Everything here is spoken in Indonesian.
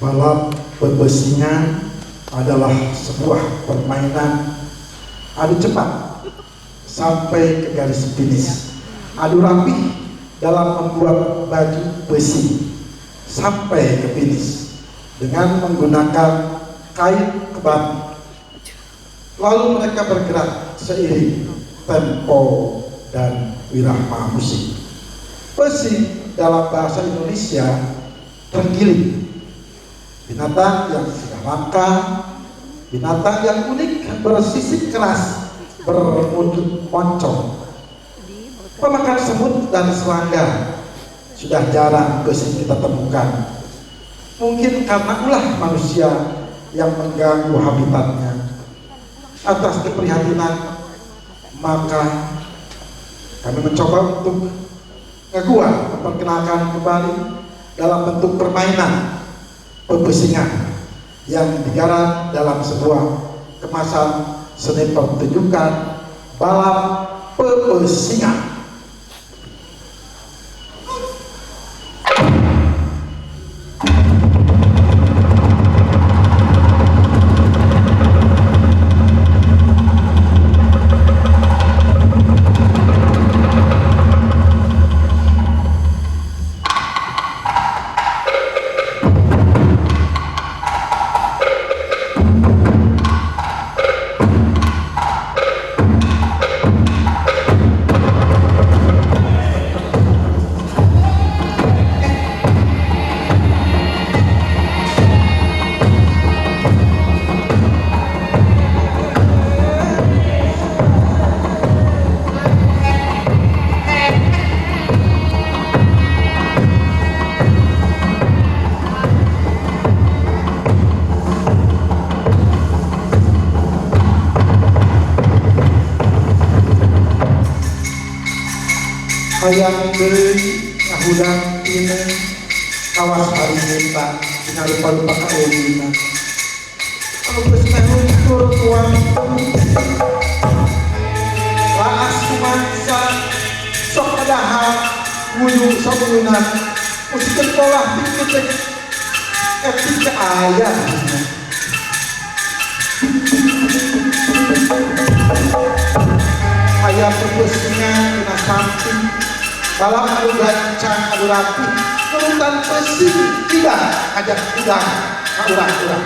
balap bebesingan adalah sebuah permainan adu cepat sampai ke garis finish, adu rapih dalam membuat baju besi sampai ke finish dengan menggunakan kain kebati. Lalu mereka bergerak seiring tempo dan wirama musik. Pesing dalam bahasa Indonesia terenggiling, binatang yang sudah langka, binatang yang unik, bersisik keras, berwujud moncong. Pemakan semut dan serangga sudah jarang pesing kita temukan, mungkin karena ulah manusia yang mengganggu habitatnya. Atas keprihatinan, maka kami mencoba untuk memperkenalkan kembali dalam bentuk permainan pebesingan yang digarap dalam sebuah kemasan seni pertunjukan balap pebesingan. Hayang deui ngahudang ini kawas hari minta tinggal lupa-lupa kaulina anu geus mehun tur tuang laas kumansa sok padahal wudu sok uyunan musikeun polah titik etika aya aya pebesingan dina samping balap adu gancang adu rapi nurutan pesing tidak ajak udang urang-urang.